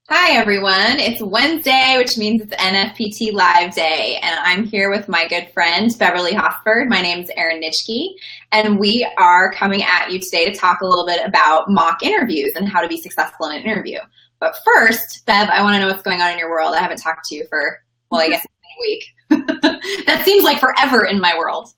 Hi, everyone. It's Wednesday, which means it's NFPT Live Day, and I'm here with my good friend, Beverly Hosford. My name's Erin, and we are coming at you today to talk a little bit about mock interviews and how to be successful in an interview. But first, Bev, I want to know what's going on in your world. I haven't talked to you for, well, I guess a week. That seems like forever in my world.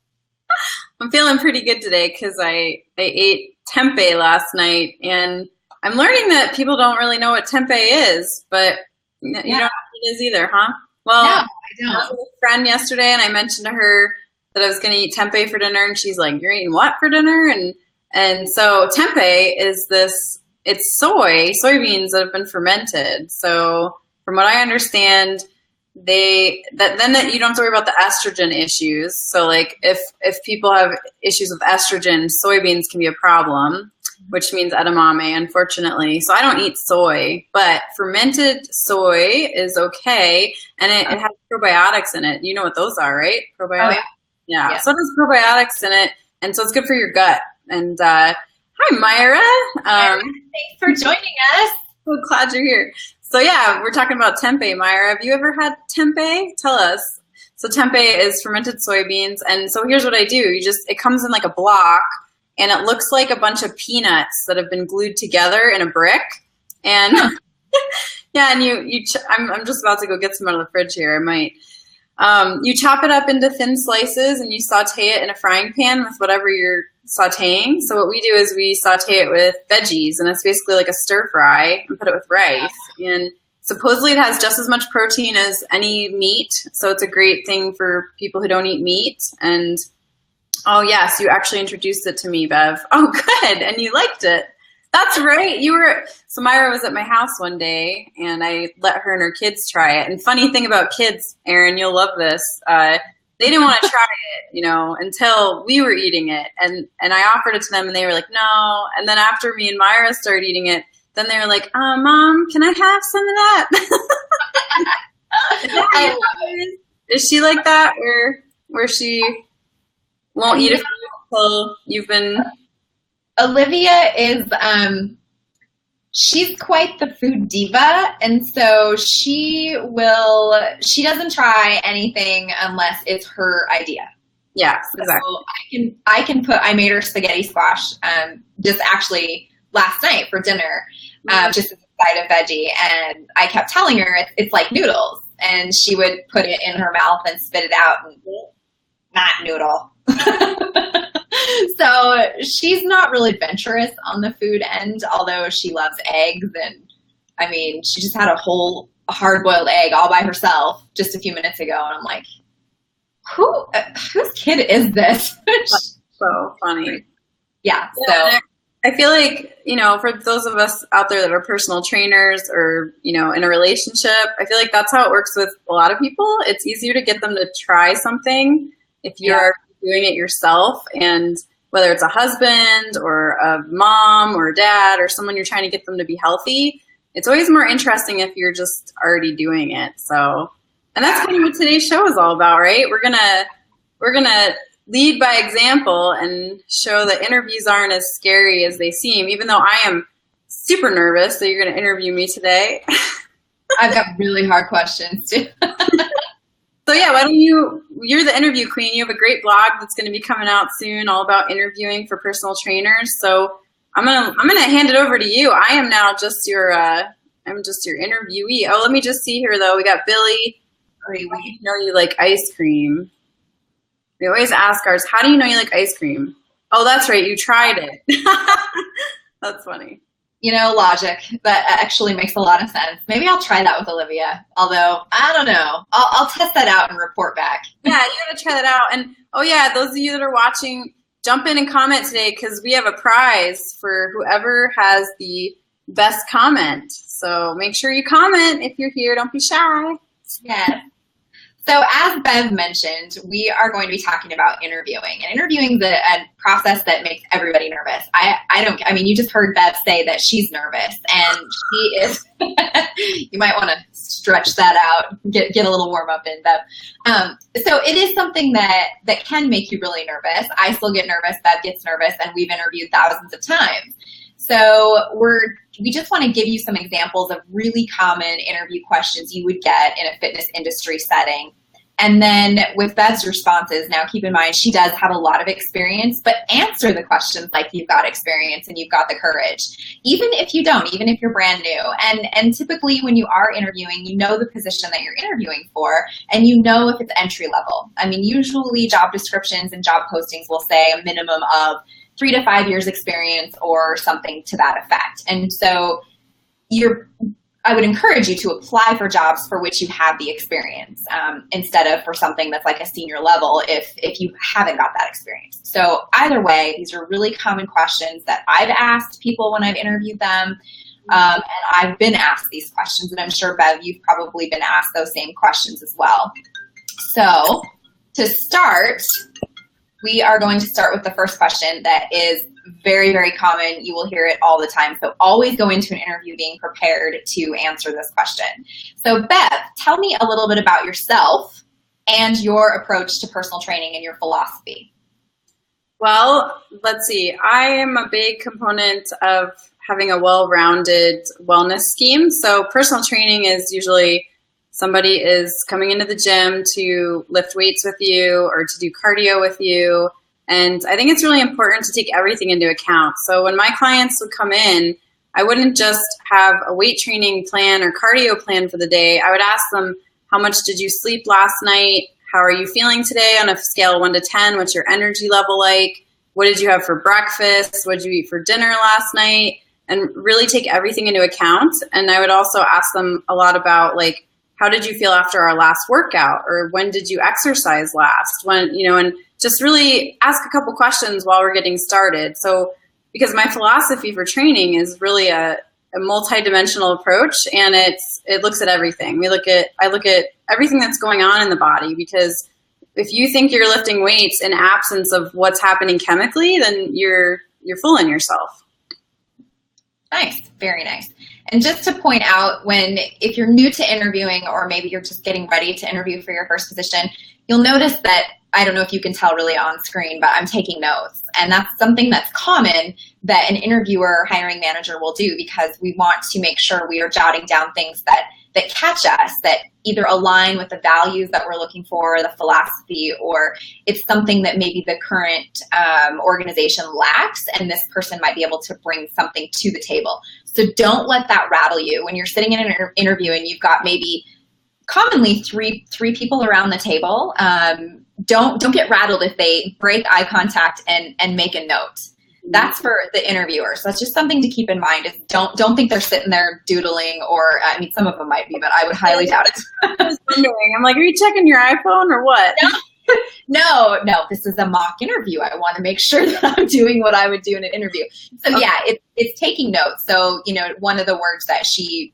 I'm feeling pretty good today because I ate tempeh last night, and I'm learning that people don't really know what tempeh is, but you don't know what it is either, huh? Well, No, I I was don't. with a friend yesterday, and I mentioned to her that I was going to eat tempeh for dinner, and she's like, "You're eating what for dinner?" And so tempeh is it's soybeans that have been fermented. So from what I understand, that you don't have to worry about the estrogen issues. So like if people have issues with estrogen, soybeans can be a problem, which means edamame, unfortunately. So I don't eat soy, but fermented soy is okay, and it has probiotics in it. You know what those are, right? Probiotics. Oh, Yeah. yeah. So there's probiotics in it, and so it's good for your gut. And hi, Myra. Thanks for joining us. So glad you're here. So yeah, we're talking about tempeh, Myra. Have you ever had tempeh? Tell us. So tempeh is fermented soybeans, and so here's what I do. It comes in like a block, and it looks like a bunch of peanuts that have been glued together in a brick. And yeah, and I'm just about to go get some out of the fridge here. I might. You chop it up into thin slices, and you saute it in a frying pan with whatever you're sauteing. So what we do is we saute it with veggies, and it's basically like a stir fry, and put it with rice. And supposedly it has just as much protein as any meat, so it's a great thing for people who don't eat meat. And oh yes, you actually introduced it to me, Bev. Oh good, and you liked it. That's right. So Myra was at my house one day, and I let her and her kids try it. And funny thing about kids, Erin, you'll love this. They didn't want to try it, until we were eating it. And I offered it to them, and they were like, no. And then after me and Myra started eating it, then they were like, Mom, can I have some of that? I love it. Is she like that, where she won't eat it until you've been... Olivia is she's quite the food diva, and so she doesn't try anything unless it's her idea. Yes, exactly. So I made her spaghetti squash just actually last night for dinner, just as a side of veggie, and I kept telling her it's like noodles, and she would put it in her mouth and spit it out, and not noodle. So she's not really adventurous on the food end, although she loves eggs. And I mean, she just had a whole hard-boiled egg all by herself just a few minutes ago. And I'm like, whose kid is this? That's so funny. Yeah. So So I feel like, for those of us out there that are personal trainers or, in a relationship, I feel like that's how it works with a lot of people. It's easier to get them to try something if you're doing it yourself, and whether it's a husband or a mom or a dad or someone you're trying to get them to be healthy, it's always more interesting if you're just already doing it. So, and that's kind of what today's show is all about, right? We're gonna lead by example and show that interviews aren't as scary as they seem, even though I am super nervous that you're gonna interview me today. I've got really hard questions too. So yeah, why don't you're the interview queen. You have a great blog that's going to be coming out soon all about interviewing for personal trainers. So I'm going to hand it over to you. I am now just your interviewee. Oh, let me just see here though. We got Billy. We know you like ice cream. We always ask ours, how do you know you like ice cream? Oh, that's right. You tried it. That's funny. Logic. That actually makes a lot of sense. Maybe I'll try that with Olivia. Although, I don't know. I'll test that out and report back. Yeah, you got to try that out. And, oh, yeah, those of you that are watching, jump in and comment today because we have a prize for whoever has the best comment. So make sure you comment if you're here. Don't be shy. Yes. So as Bev mentioned, we are going to be talking about interviewing, and interviewing is a process that makes everybody nervous. I mean, you just heard Bev say that she's nervous, and she is, you might want to stretch that out, get a little warm up in, Bev. So it is something that can make you really nervous. I still get nervous, Bev gets nervous, and we've interviewed thousands of times. So we just want to give you some examples of really common interview questions you would get in a fitness industry setting. And then with Bev's responses, now keep in mind, she does have a lot of experience, but answer the questions like you've got experience and you've got the courage, even if you don't, even if you're brand new. And typically when you are interviewing, you know the position that you're interviewing for, and you know if it's entry level. I mean, usually job descriptions and job postings will say a minimum of 3 to 5 years experience or something to that effect. And so I would encourage you to apply for jobs for which you have the experience instead of for something that's like a senior level if you haven't got that experience. So either way, these are really common questions that I've asked people when I've interviewed them. And I've been asked these questions, and I'm sure, Bev, you've probably been asked those same questions as well. So to start, we are going to start with the first question that is very, very common. You will hear it all the time. So always go into an interview being prepared to answer this question. So Bev, tell me a little bit about yourself and your approach to personal training and your philosophy. Well, let's see. I am a big component of having a well-rounded wellness scheme. So personal training is usually somebody is coming into the gym to lift weights with you or to do cardio with you. And I think it's really important to take everything into account. So when my clients would come in, I wouldn't just have a weight training plan or cardio plan for the day. I would ask them, how much did you sleep last night? How are you feeling today on a scale of 1 to 10? What's your energy level like? What did you have for breakfast? What did you eat for dinner last night? And really take everything into account. And I would also ask them a lot about, like, how did you feel after our last workout? Or when did you exercise last? And just really ask a couple questions while we're getting started. So because my philosophy for training is really a multi-dimensional approach, and it looks at everything. I look at everything that's going on in the body, because if you think you're lifting weights in absence of what's happening chemically, then you're fooling yourself. Nice. Very nice. And just to point out, if you're new to interviewing, or maybe you're just getting ready to interview for your first position, you'll notice that, I don't know if you can tell really on screen, but I'm taking notes. And that's something that's common that an interviewer, hiring manager will do, because we want to make sure we are jotting down things that catch us, that either align with the values that we're looking for, the philosophy, or it's something that maybe the current organization lacks, and this person might be able to bring something to the table. So don't let that rattle you. When you're sitting in an interview and you've got maybe commonly three people around the table, don't get rattled if they break eye contact and make a note. That's for the interviewer. So that's just something to keep in mind. Is don't think they're sitting there doodling, or I mean, some of them might be, but I would highly doubt it. I was wondering. I'm like, are you checking your iPhone or what? No, this is a mock interview. I want to make sure that I'm doing what I would do in an interview. So okay. Yeah, it's taking notes. So, one of the words that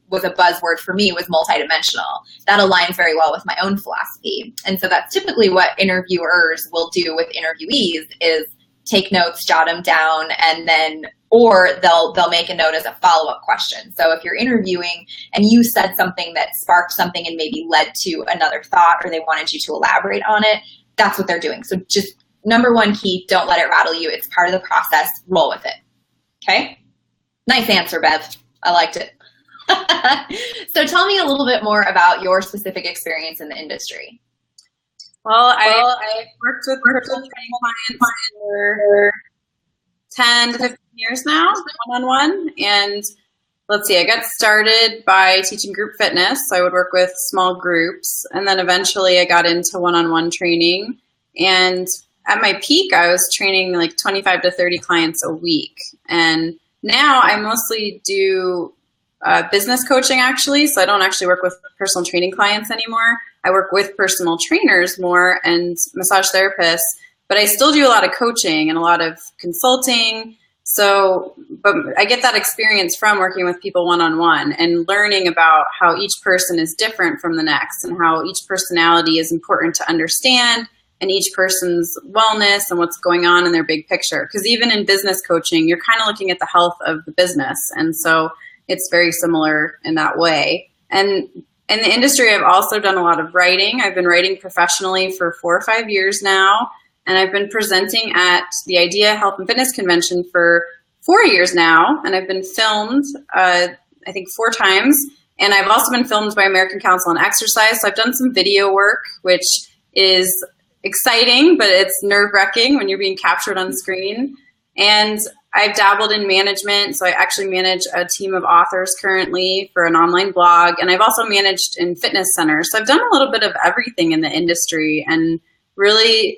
was a buzzword for me was multidimensional. That aligns very well with my own philosophy. And so that's typically what interviewers will do with interviewees is take notes, jot them down, and then, or they'll make a note as a follow-up question. So if you're interviewing and you said something that sparked something and maybe led to another thought, or they wanted you to elaborate on it, that's what they're doing. So just number one key, don't let it rattle you. It's part of the process. Roll with it. Okay? Nice answer, Bev. I liked it. So tell me a little bit more about your specific experience in the industry. Well, I worked with personal training clients for 10 to 15 years now, one-on-one. And let's see, I got started by teaching group fitness. So I would work with small groups. And then eventually I got into one-on-one training. And at my peak, I was training like 25 to 30 clients a week. And now I mostly do business coaching, actually. So I don't actually work with personal training clients anymore. I work with personal trainers more and massage therapists, but I still do a lot of coaching and a lot of consulting. So, but I get that experience from working with people one-on-one and learning about how each person is different from the next and how each personality is important to understand, and each person's wellness and what's going on in their big picture. Because even in business coaching, you're kind of looking at the health of the business. And so it's very similar in that way. And in the industry, I've also done a lot of writing. I've been writing professionally for 4 or 5 years now, and I've been presenting at the IDEA Health and Fitness Convention for 4 years now, and I've been filmed, I think 4 times. And I've also been filmed by American Council on Exercise. So I've done some video work, which is exciting, but it's nerve-wracking when you're being captured on screen. And I've dabbled in management. So I actually manage a team of authors currently for an online blog. And I've also managed in fitness centers. So I've done a little bit of everything in the industry, and really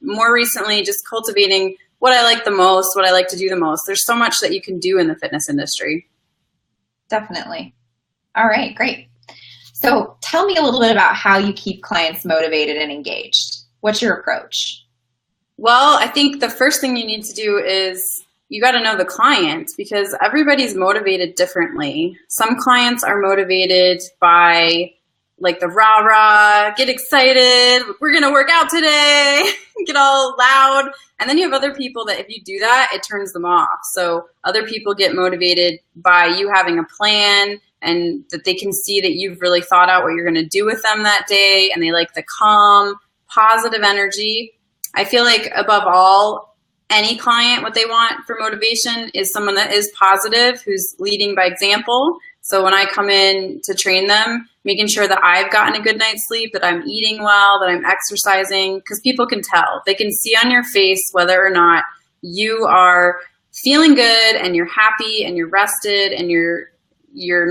more recently just cultivating what I like the most, what I like to do the most. There's so much that you can do in the fitness industry. Definitely. All right, great. So tell me a little bit about how you keep clients motivated and engaged. What's your approach? Well, I think the first thing you need to do is you got to know the client, because everybody's motivated differently. Some clients are motivated by like the rah-rah, get excited, we're going to work out today, get all loud. And then you have other people that if you do that, it turns them off. So other people get motivated by you having a plan, and that they can see that you've really thought out what you're going to do with them that day. And they like the calm, positive energy. I feel like above all, any client, what they want for motivation is someone that is positive, who's leading by example. So when I come in to train them, making sure that I've gotten a good night's sleep, that I'm eating well, that I'm exercising, because people can tell. They can see on your face whether or not you are feeling good and you're happy and you're rested and you're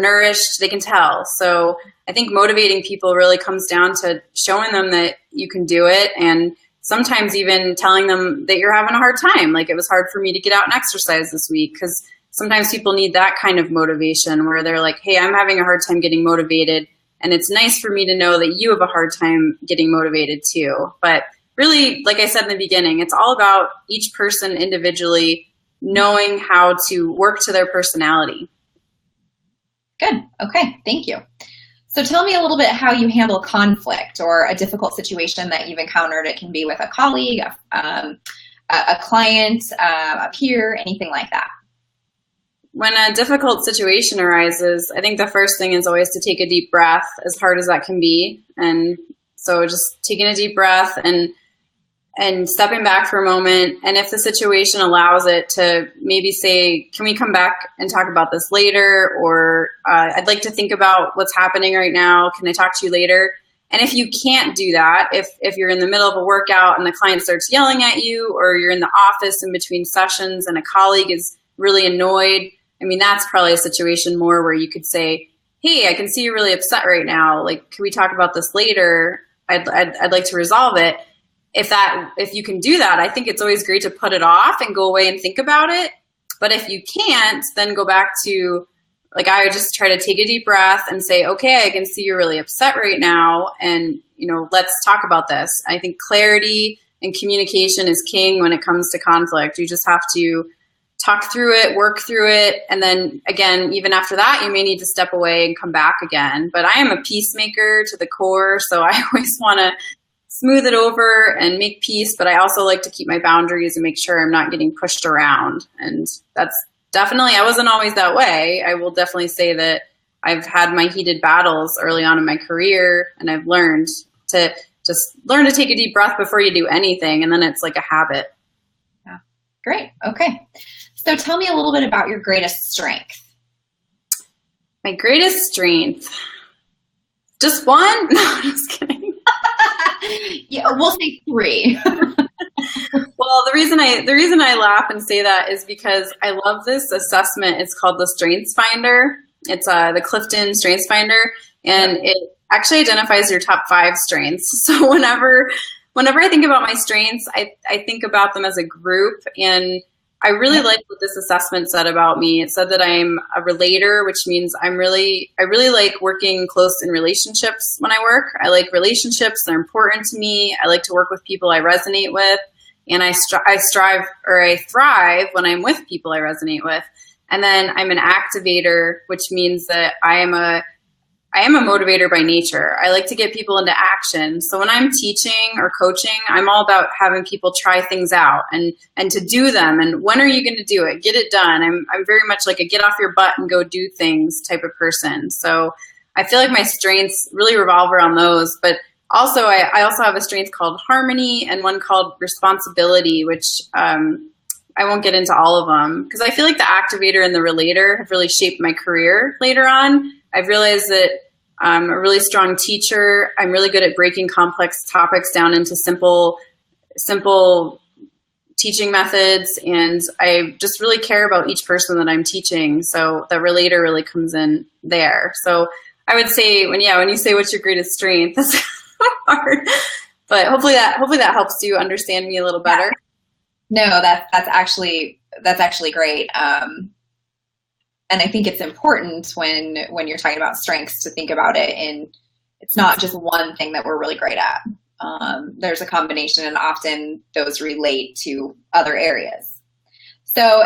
nourished. They can tell. So I think motivating people really comes down to showing them that you can do it, and sometimes even telling them that you're having a hard time. Like, it was hard for me to get out and exercise this week, because sometimes people need that kind of motivation where they're like, hey, I'm having a hard time getting motivated, and it's nice for me to know that you have a hard time getting motivated too. But really, like I said in the beginning, it's all about each person individually knowing how to work to their personality. Good. Okay. Thank you. So tell me a little bit how you handle conflict or a difficult situation that you've encountered. It can be with a colleague, a client, a peer, anything like that. When a difficult situation arises, I think the first thing is always to take a deep breath, as hard as that can be. And so just taking a deep breath and stepping back for a moment. And if the situation allows it, to maybe say, can we come back and talk about this later? Or I'd like to think about what's happening right now. Can I talk to you later? And if you can't do that, if you're in the middle of a workout and the client starts yelling at you, or you're in the office in between sessions and a colleague is really annoyed, I mean, that's probably a situation more where you could say, hey, I can see you're really upset right now. Like, can we talk about this later? I'd like to resolve it. If you can do that, I think it's always great to put it off and go away and think about it. But if you can't, then go back to, like, I would just try to take a deep breath and say, okay, I can see you're really upset right now, and, let's talk about this. I think clarity and communication is king when it comes to conflict. You just have to talk through it, work through it. And then again, even after that, you may need to step away and come back again. But I am a peacemaker to the core. So I always want to smooth it over and make peace. But I also like to keep my boundaries and make sure I'm not getting pushed around. And that's definitely, I wasn't always that way. I will definitely say that I've had my heated battles early on in my career, and I've learned to just learn to take a deep breath before you do anything. And then it's like a habit. Yeah. Great. Okay. So tell me a little bit about your greatest strength. My greatest strength? Just one? No, I'm just kidding. Yeah, we'll say 3. Well, the reason I laugh and say that is because I love this assessment. It's called the Strengths Finder. It's the Clifton Strengths Finder, and it actually identifies your top 5 strengths. So whenever I think about my strengths, I think about them as a group. And I really like what this assessment said about me. It said that I'm a relator, which means I really like working close in relationships when I work. I like relationships. They're important to me. I like to work with people I resonate with. And I thrive when I'm with people I resonate with. And then I'm an activator, which means that I am a motivator by nature. I like to get people into action. So when I'm teaching or coaching, I'm all about having people try things out and to do them. And when are you going to do it? Get it done. I'm very much like a get off your butt and go do things type of person. So I feel like my strengths really revolve around those. But also, I also have a strength called harmony and one called responsibility, which won't get into all of them because I feel like the activator and the relator have really shaped my career later on. I've realized that I'm a really strong teacher. I'm really good at breaking complex topics down into simple teaching methods, and I just really care about each person that I'm teaching. So the relator really comes in there. So I would say when you say what's your greatest strength, that's hard. But hopefully that helps you understand me a little better. No, that's actually great. And I think it's important when you're talking about strengths to think about it, and it's not just one thing that we're really great at. There's a combination, and often those relate to other areas. So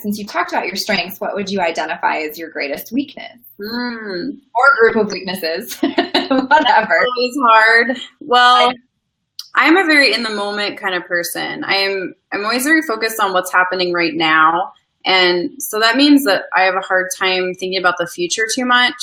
since you talked about your strengths, what would you identify as your greatest weakness? Or group of weaknesses, whatever. Always hard. Well, I'm a very in the moment kind of person. I'm always very focused on what's happening right now. And so that means that I have a hard time thinking about the future too much.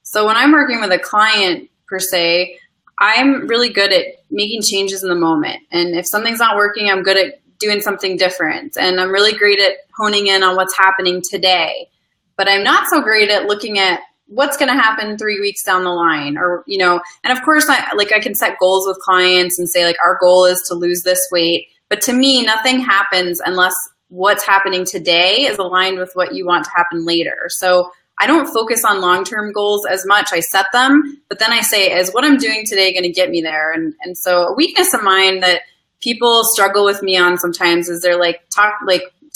So when I'm working with a client per se, I'm really good at making changes in the moment. And if something's not working, I'm good at doing something different. And I'm really great at honing in on what's happening today. But I'm not so great at looking at what's going to happen 3 weeks down the line, or, and of course I can set goals with clients and say like, our goal is to lose this weight. But to me, nothing happens unless what's happening today is aligned with what you want to happen later. So I don't focus on long-term goals as much. I set them, but then I say, is what I'm doing today going to get me there? And so a weakness of mine that people struggle with me on sometimes is they're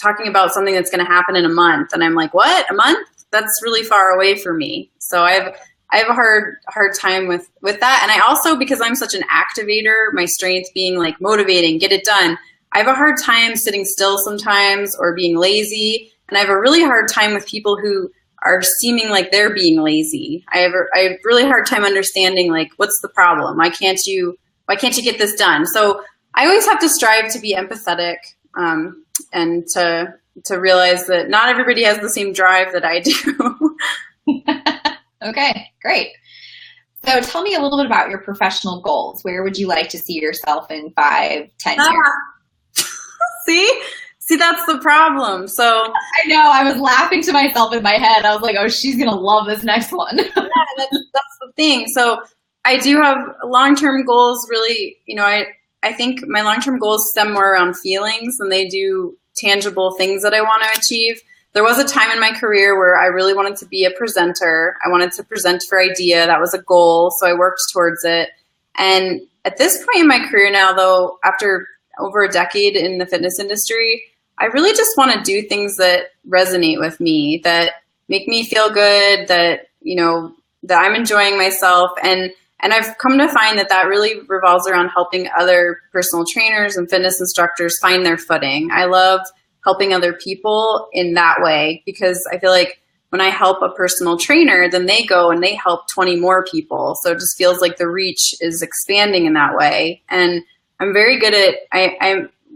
talking about something that's going to happen in a month. And I'm like, what? A month? That's really far away for me. So I have a hard time with that. And I also, because I'm such an activator, my strength being like motivating, get it done, I have a hard time sitting still sometimes or being lazy. And I have a really hard time with people who are seeming like they're being lazy. I have a really hard time understanding like, what's the problem? Why can't you get this done? So I always have to strive to be empathetic, and to realize that not everybody has the same drive that I do. Okay, great. So tell me a little bit about your professional goals. Where would you like to see yourself in 5, 10 years? See, that's the problem. So I know, I was laughing to myself in my head. I was like, oh, she's going to love this next one. Yeah, that's the thing. So I do have long-term goals really, I think my long-term goals stem more around feelings than they do tangible things that I want to achieve. There was a time in my career where I really wanted to be a presenter. I wanted to present for IDEA. That was a goal. So I worked towards it. And at this point in my career now, though, after over a decade in the fitness industry, I really just want to do things that resonate with me, that make me feel good, that, that I'm enjoying myself. And I've come to find that really revolves around helping other personal trainers and fitness instructors find their footing. I love helping other people in that way because I feel like when I help a personal trainer, then they go and they help 20 more people. So it just feels like the reach is expanding in that way. And I'm very good at,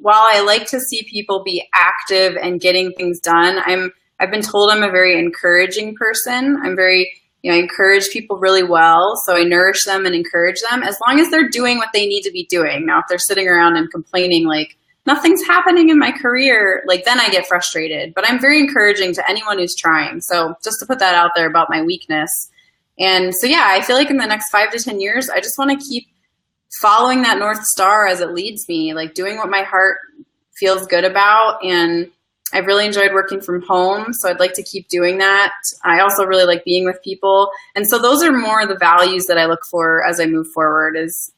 while I like to see people be active and getting things done, I've been told I'm a very encouraging person. I encourage people really well. So I nourish them and encourage them as long as they're doing what they need to be doing. Now, if they're sitting around and complaining like nothing's happening in my career, then I get frustrated. But I'm very encouraging to anyone who's trying. So just to put that out there about my weakness. And so, yeah, I feel like in the next 5 to 10 years, I just want to keep following that North Star as it leads me, doing what my heart feels good about. And I've really enjoyed working from home, so I'd like to keep doing that. I also really like being with people. And so those are more the values that I look for as I move forward is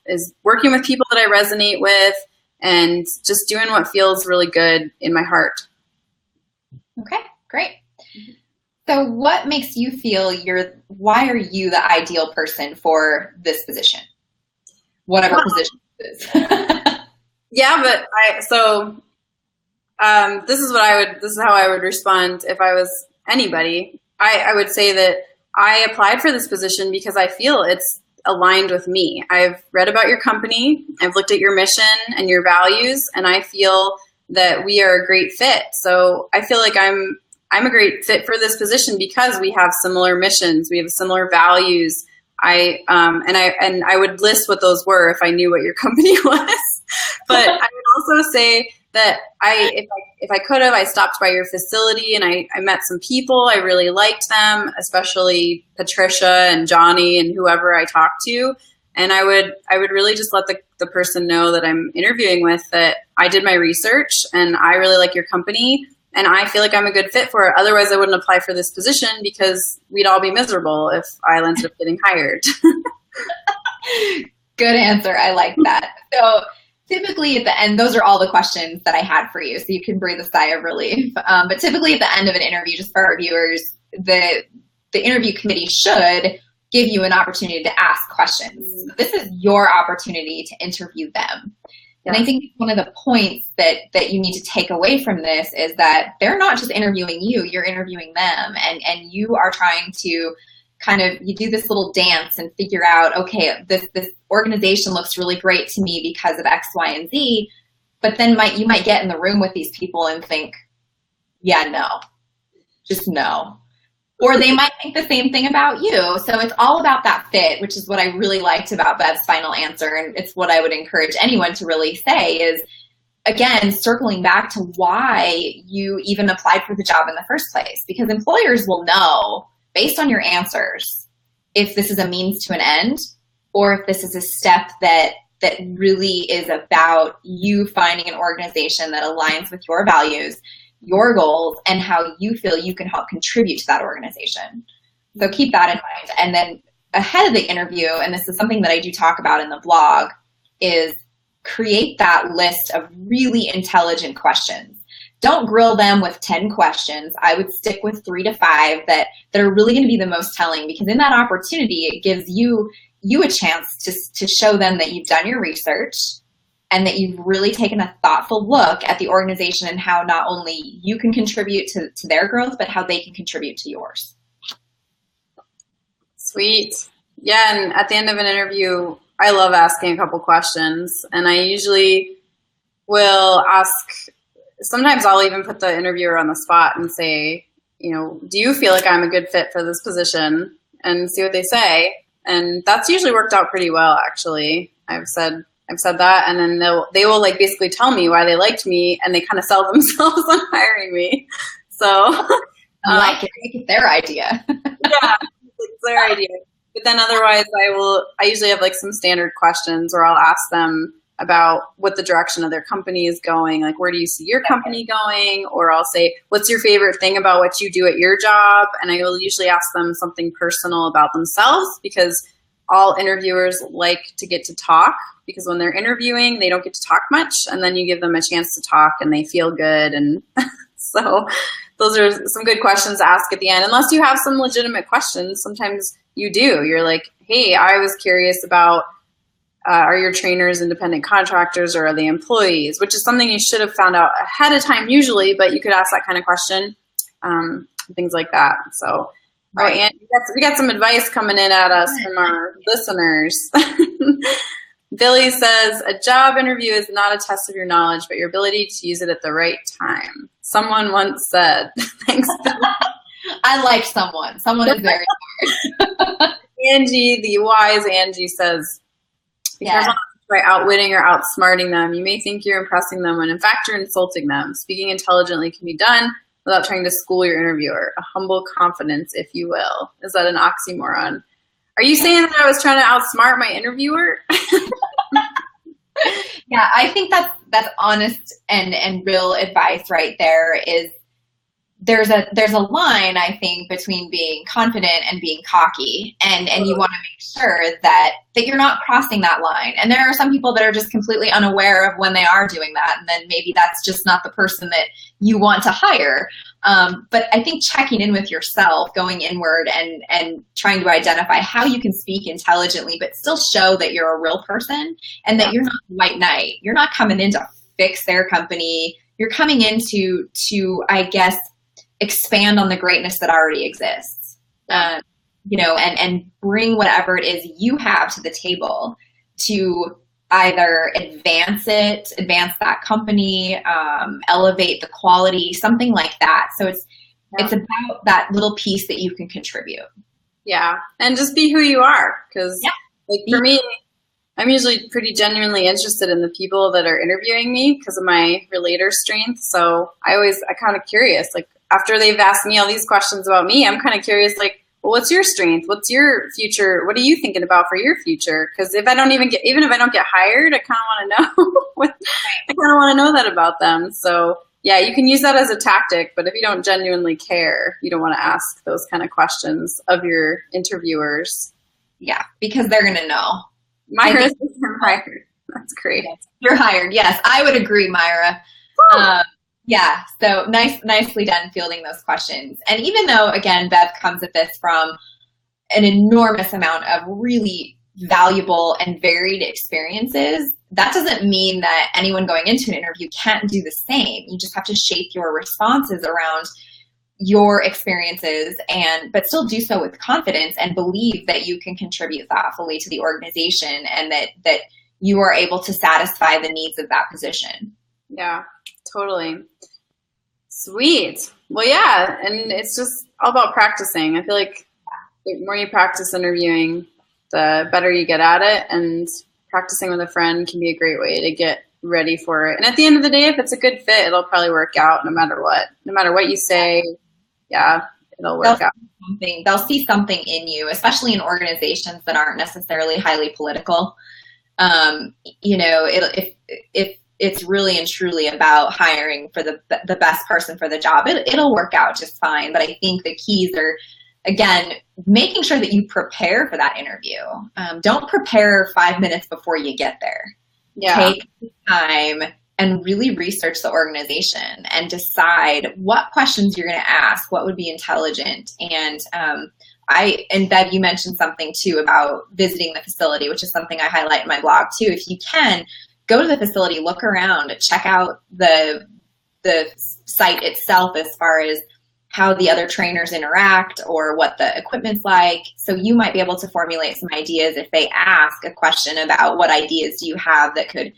working with people that I resonate with and just doing what feels really good in my heart. Okay, great. So what makes you feel why are you the ideal person for this position? Whatever position it is. Yeah, but this is how I would respond if I was anybody. I would say that I applied for this position because I feel it's aligned with me. I've read about your company. I've looked at your mission and your values, and I feel that we are a great fit. So I feel like I'm a great fit for this position because we have similar missions. We have similar values. I would list what those were if I knew what your company was. But I would also say that if I could have, I stopped by your facility and I met some people. I really liked them, especially Patricia and Johnny and whoever I talked to. And I would really just let the person know that I'm interviewing with that I did my research and I really like your company and I feel like I'm a good fit for it. Otherwise, I wouldn't apply for this position because we'd all be miserable if I ended up getting hired. Good answer. I like that. So typically at the end, those are all the questions that I had for you, so you can breathe a sigh of relief. But typically at the end of an interview, just for our viewers, the interview committee should give you an opportunity to ask questions. This is your opportunity to interview them. And I think one of the points that you need to take away from this is that they're not just interviewing you, you're interviewing them. And you are trying to you do this little dance and figure out, okay, this organization looks really great to me because of X, Y, and Z. But then you might get in the room with these people and think, yeah, no, just no. Or they might think the same thing about you. So it's all about that fit, which is what I really liked about Bev's final answer. And it's what I would encourage anyone to really say is, again, circling back to why you even applied for the job in the first place. Because employers will know, based on your answers, if this is a means to an end or if this is a step that really is about you finding an organization that aligns with your values, your goals, and how you feel you can help contribute to that organization. So keep that in mind. And then ahead of the interview, and this is something that I do talk about in the blog, is create that list of really intelligent questions. Don't grill them with 10 questions. I would stick with 3 to 5 that are really going to be the most telling, because in that opportunity, it gives you a chance to show them that you've done your research and that you've really taken a thoughtful look at the organization and how not only you can contribute to their growth, but how they can contribute to yours. Sweet. Yeah, and at the end of an interview, I love asking a couple questions, and I usually will ask, sometimes I'll even put the interviewer on the spot and say, do you feel like I'm a good fit for this position? And see what they say. And that's usually worked out pretty well, actually. I've said that, and then they will basically tell me why they liked me, and they kind of sell themselves on hiring me. So I like it. Make it their idea. Yeah, it's their idea. But then otherwise, I usually have some standard questions, or I'll ask them about what the direction of their company is going. Like, where do you see your company going? Or I'll say, what's your favorite thing about what you do at your job? And I will usually ask them something personal about themselves, because all interviewers like to get to talk, because when they're interviewing, they don't get to talk much. And then you give them a chance to talk and they feel good. And so those are some good questions to ask at the end, unless you have some legitimate questions. Sometimes you do. You're like, hey, I was curious about, are your trainers independent contractors or are they employees? Which is something you should have found out ahead of time usually, but you could ask that kind of question, things like that. So, right. And we got some advice coming in at us from our listeners. Billy says, a job interview is not a test of your knowledge, but your ability to use it at the right time. Someone once said, thanks, Billy. I like someone. Someone is very hard. Angie, the wise Angie says, be careful not to try outwitting or outsmarting them. You may think you're impressing them when in fact you're insulting them. Speaking intelligently can be done without trying to school your interviewer. A humble confidence, if you will. Is that an oxymoron? Are you saying that I was trying to outsmart my interviewer? Yeah, I think that's honest and real advice right there. Is there's a line, I think, between being confident and being cocky, and you want to make sure that you're not crossing that line. And there are some people that are just completely unaware of when they are doing that, and then maybe that's just not the person that you want to hire. But I think checking in with yourself, going inward and trying to identify how you can speak intelligently, but still show that you're a real person and that you're not a white knight. You're not coming in to fix their company. You're coming in to I guess, expand on the greatness that already exists, and bring whatever it is you have to the table to either advance that company, elevate the quality, something like that. So it's about that little piece that you can contribute. Yeah. And just be who you are. Cause for me, I'm usually pretty genuinely interested in the people that are interviewing me because of my relator strength. So I kind of curious, like after they've asked me all these questions about me, I'm kind of curious, like, well, what's your strength? What's your future? What are you thinking about for your future? Because if I don't even if I don't get hired, I kind of want to know I kind of want to know that about them. So yeah, you can use that as a tactic, but if you don't genuinely care, you don't want to ask those kind of questions of your interviewers. Yeah, because they're going to know. Myra's hired. That's great. You're hired. Yes, I would agree, Myra. Yeah, so nicely done fielding those questions. And even though, again, Bev comes at this from an enormous amount of really valuable and varied experiences, that doesn't mean that anyone going into an interview can't do the same. You just have to shape your responses around your experiences but still do so with confidence and believe that you can contribute thoughtfully to the organization and that you are able to satisfy the needs of that position. Yeah, totally. Sweet. Well, yeah, and it's just all about practicing. I feel like the more you practice interviewing, the better you get at it, and practicing with a friend can be a great way to get ready for it. And at the end of the day, if it's a good fit, it'll probably work out no matter what. No matter what you say, yeah, it'll work out. They'll see something in you, especially in organizations that aren't necessarily highly political. If it's really and truly about hiring for the best person for the job, it'll work out just fine. But I think the keys are, again, making sure that you prepare for that interview. Don't prepare 5 minutes before you get there. Yeah. Take time and really research the organization and decide what questions you're going to ask, what would be intelligent. And Bev, you mentioned something too about visiting the facility, which is something I highlight in my blog too. If you can, go to the facility, look around, check out the site itself as far as how the other trainers interact or what the equipment's like. So you might be able to formulate some ideas if they ask a question about what ideas do you have that could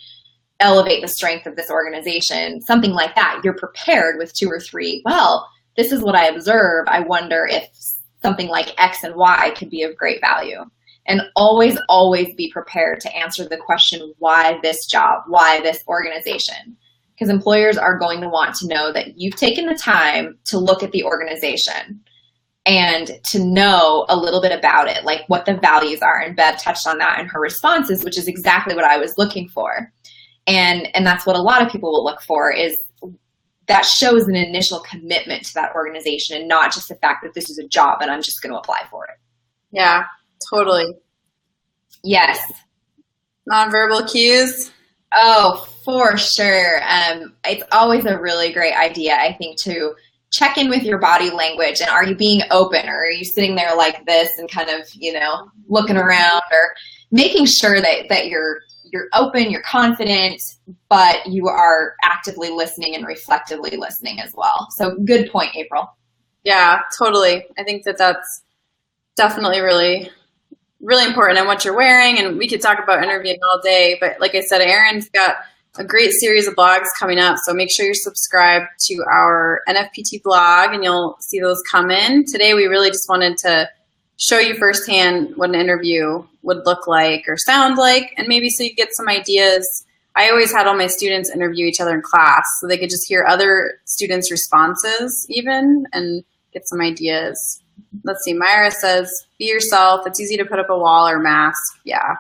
elevate the strength of this organization, something like that. You're prepared with 2 or 3. Well, this is what I observe. I wonder if something like X and Y could be of great value. And always be prepared to answer the question, why this job? Why this organization? Because employers are going to want to know that you've taken the time to look at the organization and to know a little bit about it, like what the values are. And Bev touched on that in her responses, which is exactly what I was looking for. And that's what a lot of people will look for, is that shows an initial commitment to that organization and not just the fact that this is a job and I'm just going to apply for it. Yeah, totally. Yes. Nonverbal cues. Oh, for sure. It's always a really great idea, I think, to check in with your body language. And are you being open, or are you sitting there like this and kind of, looking around, or making sure that you're open, you're confident, but you are actively listening and reflectively listening as well. So good point, April. Yeah, totally. I think that's definitely really, really important, and what you're wearing. And we could talk about interviewing all day, but like I said, Erin's got a great series of blogs coming up. So make sure you're subscribed to our NFPT blog and you'll see those come in. Today, we really just wanted to show you firsthand what an interview would look like or sound like, and maybe so you get some ideas. I always had all my students interview each other in class so they could just hear other students' responses even and get some ideas. Let's see, Myra says, be yourself. It's easy to put up a wall or mask. Yeah.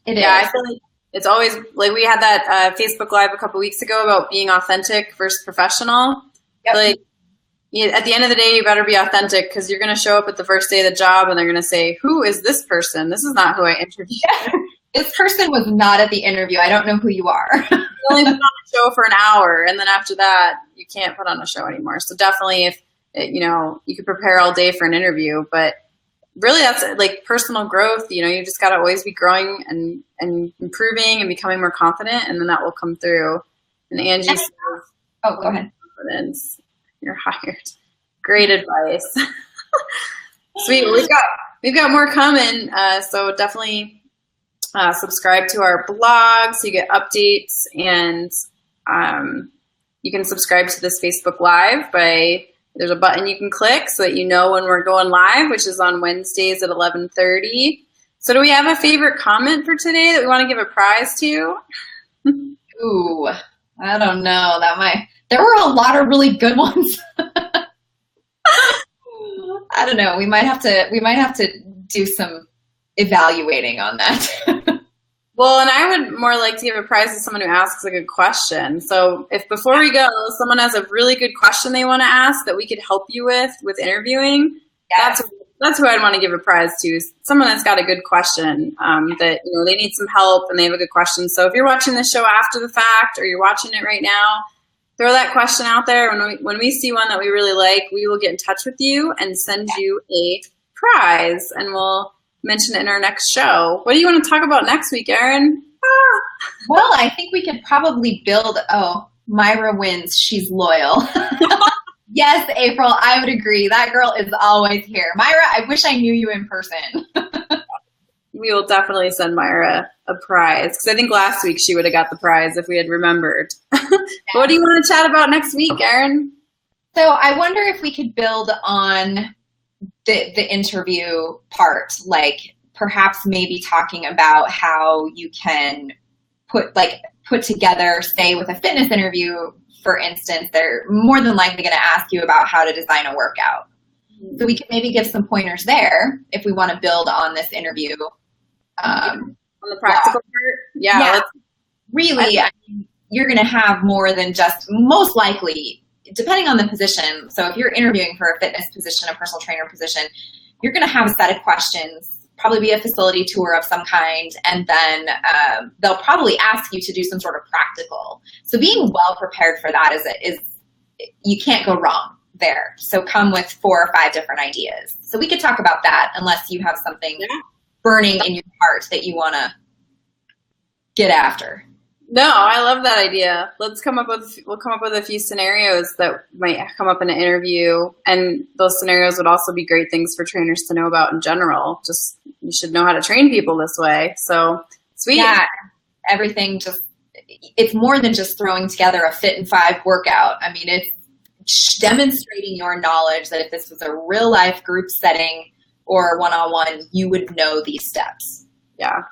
It is. I feel like it's always, like we had that Facebook Live a couple weeks ago about being authentic versus professional. Yep. Like, at the end of the day, you better be authentic, because you're going to show up at the first day of the job and they're going to say, who is this person? This is not who I interviewed. Yeah. This person was not at the interview. I don't know who you are. You only put on a show for an hour, and then after that, you can't put on a show anymore. So definitely, if you could prepare all day for an interview, but really that's like personal growth. You just got to always be growing and improving and becoming more confident, and then that will come through. And Angie says, oh, go ahead. Confidence. You're hired. Great advice. Sweet. We've got more coming. So definitely subscribe to our blog so you get updates, and you can subscribe to this Facebook Live there's a button you can click so that you know when we're going live, which is on Wednesdays at 11:30. So do we have a favorite comment for today that we want to give a prize to? Ooh, I don't know. There were a lot of really good ones. I don't know. We might have to do some evaluating on that. Well, and I would more like to give a prize to someone who asks a good question. So if before we go, someone has a really good question they want to ask that we could help you with interviewing, that's who I'd want to give a prize to. Someone that's got a good question that they need some help and they have a good question. So if you're watching the show after the fact or you're watching it right now, throw that question out there. When we see one that we really like, we will get in touch with you and send you a prize, and we'll mention it in our next show. What do you want to talk about next week, Erin? Well, I think we could probably build. Oh, Myra wins. She's loyal. Yes, April, I would agree. That girl is always here. Myra, I wish I knew you in person. We will definitely send Myra a prize, because I think last week she would have got the prize if we had remembered. What do you want to chat about next week, Erin? So I wonder if we could build on the interview part, like perhaps maybe talking about how you can put together, say with a fitness interview, for instance, they're more than likely going to ask you about how to design a workout. So we can maybe give some pointers there if we want to build on this interview. On the practical part? Yeah. Really, I mean, you're going to have more than just, most likely, depending on the position. So if you're interviewing for a fitness position, a personal trainer position, you're going to have a set of questions, probably be a facility tour of some kind, and then they'll probably ask you to do some sort of practical. So being well prepared for that is you can't go wrong there. So come with 4 or 5 different ideas. So we could talk about that, unless you have something burning in your heart that you want to get after. No, I love that idea. We'll come up with a few scenarios that might come up in an interview, and those scenarios would also be great things for trainers to know about in general. Just, you should know how to train people this way. So sweet. Yeah, everything it's more than just throwing together a Fit in 5 workout. I mean, it's demonstrating your knowledge that if this was a real life group setting or one-on-one, you would know these steps. Yeah.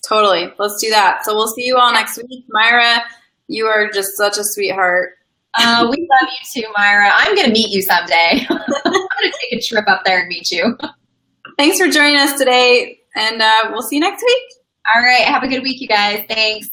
Totally. Let's do that. So we'll see you all next week. Myra, you are just such a sweetheart. We love you too, Myra. I'm going to meet you someday. I'm going to take a trip up there and meet you. Thanks for joining us today, and we'll see you next week. All right. Have a good week, you guys. Thanks.